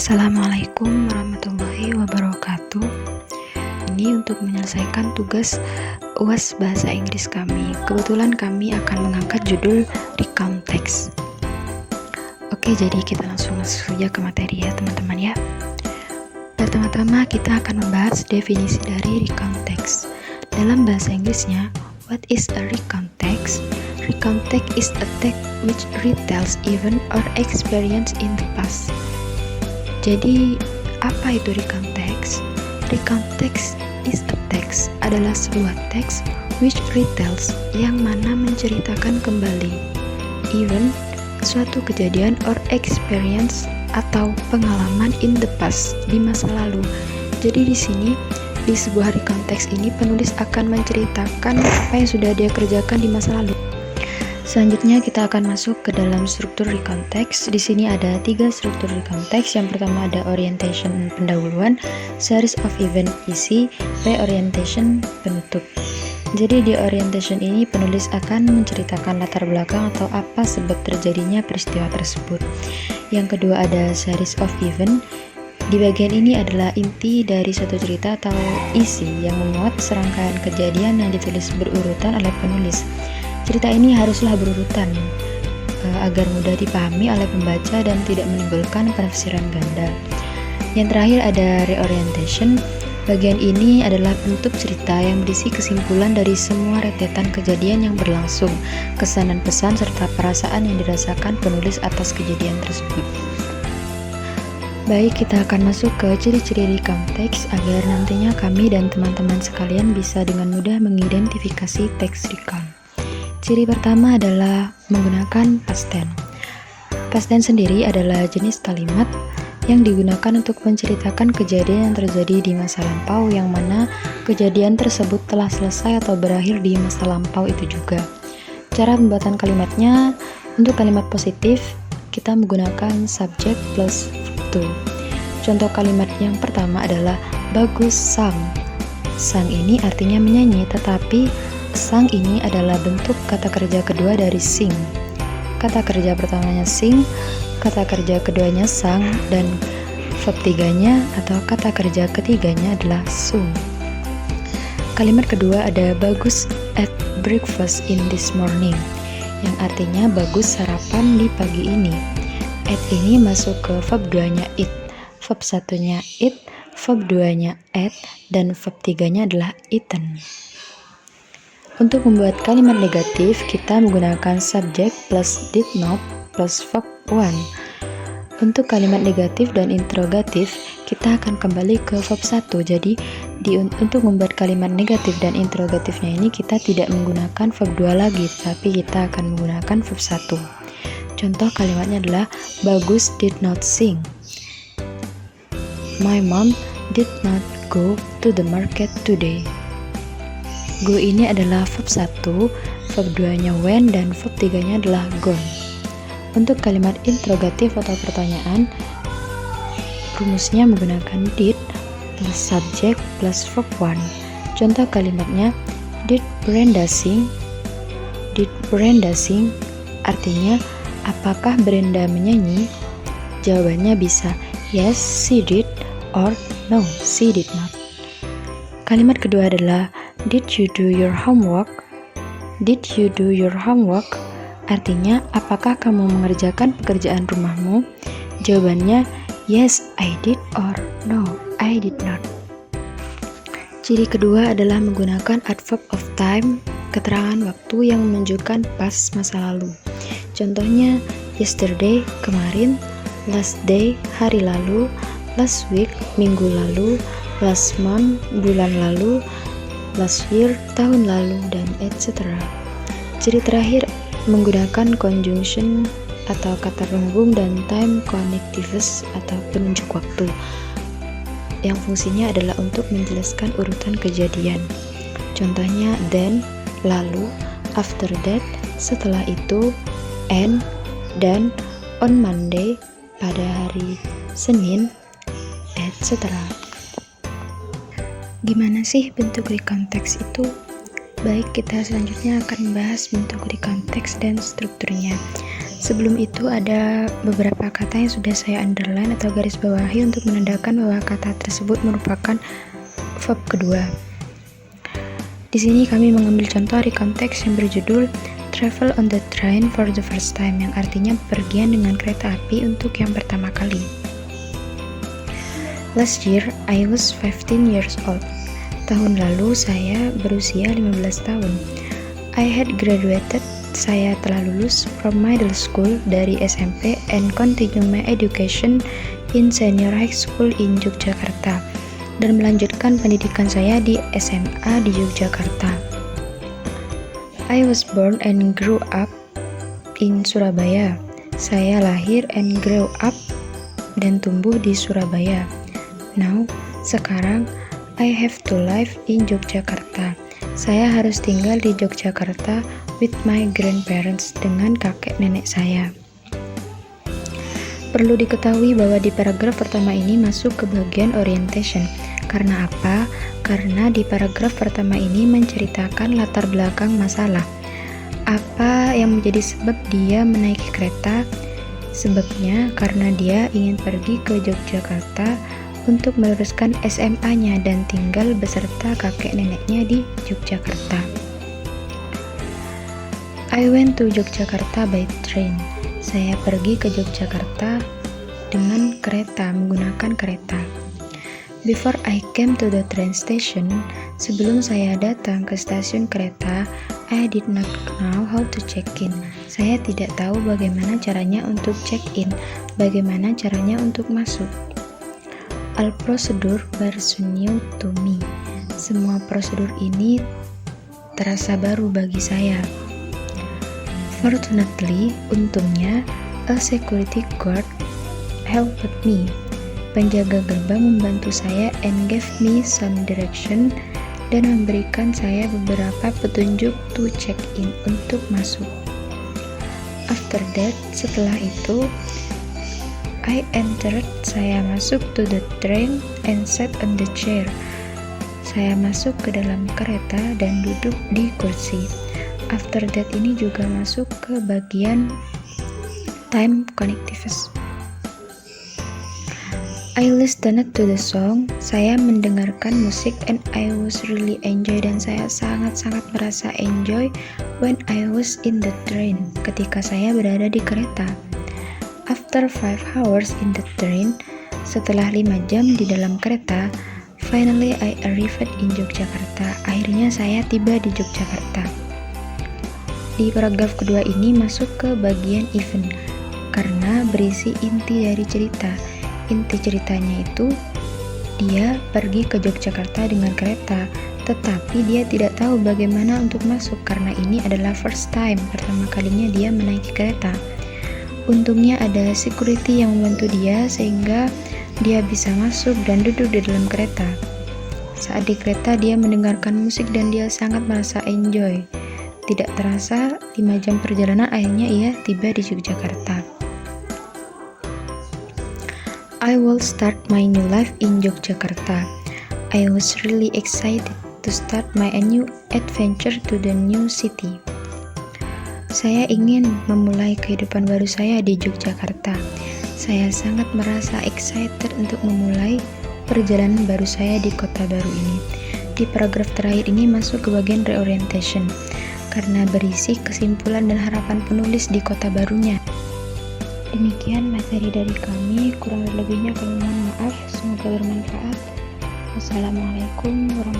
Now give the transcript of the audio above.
Assalamualaikum warahmatullahi wabarakatuh. Ini untuk menyelesaikan tugas UAS Bahasa Inggris kami. Kebetulan kami akan mengangkat judul Recount Text. Oke, jadi kita langsung masuk saja ke materi ya teman-teman ya. Pertama-tama kita akan membahas definisi dari recount text. Dalam bahasa Inggrisnya, what is a recount text? Recount text is a text which retells event or experience in the past. Jadi, apa itu recount text? Recount text is a text adalah sebuah teks which retells yang mana menceritakan kembali event, suatu kejadian or experience atau pengalaman in the past, di masa lalu. Jadi di sini di sebuah recount text ini penulis akan menceritakan apa yang sudah dia kerjakan di masa lalu. Selanjutnya kita akan masuk ke dalam struktur recount text. Di sini ada 3 struktur recount text. Yang pertama ada orientation pendahuluan, series of event isi, re-orientation penutup. Jadi di orientation ini penulis akan menceritakan latar belakang atau apa sebab terjadinya peristiwa tersebut. Yang kedua ada series of event. Di bagian ini adalah inti dari suatu cerita atau isi yang memuat serangkaian kejadian yang ditulis berurutan oleh penulis. Cerita ini haruslah berurutan agar mudah dipahami oleh pembaca dan tidak menimbulkan penafsiran ganda. Yang terakhir ada reorientation. Bagian ini adalah penutup cerita yang berisi kesimpulan dari semua rentetan kejadian yang berlangsung, kesan dan pesan serta perasaan yang dirasakan penulis atas kejadian tersebut. Baik, kita akan masuk ke ciri-ciri recount text agar nantinya kami dan teman-teman sekalian bisa dengan mudah mengidentifikasi teks recount. Ciri pertama adalah menggunakan past tense. Past tense sendiri adalah jenis kalimat yang digunakan untuk menceritakan kejadian yang terjadi di masa lampau yang mana kejadian tersebut telah selesai atau berakhir di masa lampau itu juga. Cara pembuatan kalimatnya, untuk kalimat positif kita menggunakan subject plus verb to. Contoh kalimat yang pertama adalah bagus sang. Sang ini artinya menyanyi, tetapi sang ini adalah bentuk kata kerja kedua dari sing. Kata kerja pertamanya sing, kata kerja keduanya sang, dan verb tiganya atau kata kerja ketiganya adalah sung. Kalimat kedua ada bagus at breakfast in this morning, yang artinya bagus sarapan di pagi ini. At ini masuk ke verb 2-nya eat, verb 1-nya eat, verb 2-nya ate, dan verb 3-nya adalah eaten. Untuk membuat kalimat negatif, kita menggunakan subject plus did not plus verb 1. Untuk kalimat negatif dan interrogatif, kita akan kembali ke verb 1. Jadi, untuk membuat kalimat negatif dan interrogatifnya ini, kita tidak menggunakan verb 2 lagi, tapi kita akan menggunakan verb 1. Contoh kalimatnya adalah, Bagus did not sing. My mom did not go to the market today. Go ini adalah verb 1, verb 2-nya went, dan verb 3-nya adalah gone. Untuk kalimat interrogatif atau pertanyaan, rumusnya menggunakan did plus subject plus verb 1. Contoh kalimatnya, did Brenda sing? Did Brenda sing? Artinya, apakah Brenda menyanyi? Jawabannya bisa yes, she did, or no, she did not. Kalimat kedua adalah did you do your homework? Did you do your homework? Artinya, apakah kamu mengerjakan pekerjaan rumahmu? Jawabannya, yes, I did, or no, I did not. Ciri kedua adalah menggunakan adverb of time, keterangan waktu yang menunjukkan pas masa lalu. Contohnya, yesterday, kemarin, last day, hari lalu, last week, minggu lalu, last month, bulan lalu, last year, tahun lalu, dan etc. Ciri terakhir menggunakan conjunction atau kata penghubung dan time connectives atau penunjuk waktu yang fungsinya adalah untuk menjelaskan urutan kejadian. Contohnya then, lalu, after that, setelah itu, and, dan, on Monday, pada hari Senin, etc. Gimana sih bentuk recount text itu? Baik, kita selanjutnya akan membahas bentuk recount text dan strukturnya. Sebelum itu ada beberapa kata yang sudah saya underline atau garis bawahi untuk menandakan bahwa kata tersebut merupakan verb kedua. Di sini kami mengambil contoh recount text yang berjudul Travel on the train for the first time, yang artinya bepergian dengan kereta api untuk yang pertama kali. Last year, I was 15 years old. Tahun lalu saya berusia 15 tahun. I had graduated, saya telah lulus from middle school dari SMP and continue my education in senior high school in Yogyakarta, dan melanjutkan pendidikan saya di SMA di Yogyakarta. I was born and grew up in Surabaya. Saya lahir and grew up dan tumbuh di Surabaya. Now, sekarang, I have to live in Yogyakarta. Saya harus tinggal di Yogyakarta with my grandparents, dengan kakek nenek saya. Perlu diketahui bahwa di paragraf pertama ini masuk ke bagian orientation. Karena apa? Karena di paragraf pertama ini menceritakan latar belakang masalah. Apa yang menjadi sebab dia menaiki kereta? Sebabnya karena dia ingin pergi ke Yogyakarta untuk meluruskan SMA-nya dan tinggal beserta kakek neneknya di Yogyakarta. I went to Yogyakarta by train. Saya pergi ke Yogyakarta dengan kereta, menggunakan kereta. Before I came to the train station, sebelum saya datang ke stasiun kereta, I did not know how to check in. Saya tidak tahu bagaimana caranya untuk check in, bagaimana caranya untuk masuk. All procedure were so new to me. Semua prosedur ini terasa baru bagi saya. Fortunately, untungnya, a security guard helped me. Penjaga gerbang membantu saya and gave me some direction, dan memberikan saya beberapa petunjuk to check in, untuk masuk. After that, setelah itu, I entered, saya masuk to the train and sat on the chair. Saya masuk ke dalam kereta dan duduk di kursi. After that ini juga masuk ke bagian time connectives. I listened to the song, saya mendengarkan musik and I was really enjoy, dan saya sangat-sangat merasa enjoy when I was in the train, ketika saya berada di kereta. After 5 hours in the train, setelah 5 jam di dalam kereta, finally I arrived in Yogyakarta. Akhirnya saya tiba di Yogyakarta. Di paragraf kedua ini masuk ke bagian event, karena berisi inti dari cerita. Inti ceritanya itu, dia pergi ke Yogyakarta dengan kereta, tetapi dia tidak tahu bagaimana untuk masuk karena ini adalah first time, pertama kalinya dia menaiki kereta. Untungnya ada security yang membantu dia sehingga dia bisa masuk dan duduk di dalam kereta. Saat di kereta dia mendengarkan musik dan dia sangat merasa enjoy. Tidak terasa 5 jam perjalanan akhirnya ia tiba di Yogyakarta. I will start my new life in Yogyakarta. I was really excited to start my new adventure to the new city. Saya ingin memulai kehidupan baru saya di Yogyakarta. Saya sangat merasa excited untuk memulai perjalanan baru saya di kota baru ini. Di paragraf terakhir ini masuk ke bagian reorientation, karena berisi kesimpulan dan harapan penulis di kota barunya. Demikian materi dari kami, kurang lebihnya kami mohon maaf, semoga bermanfaat. Wassalamualaikum warahmatullahi wabarakatuh.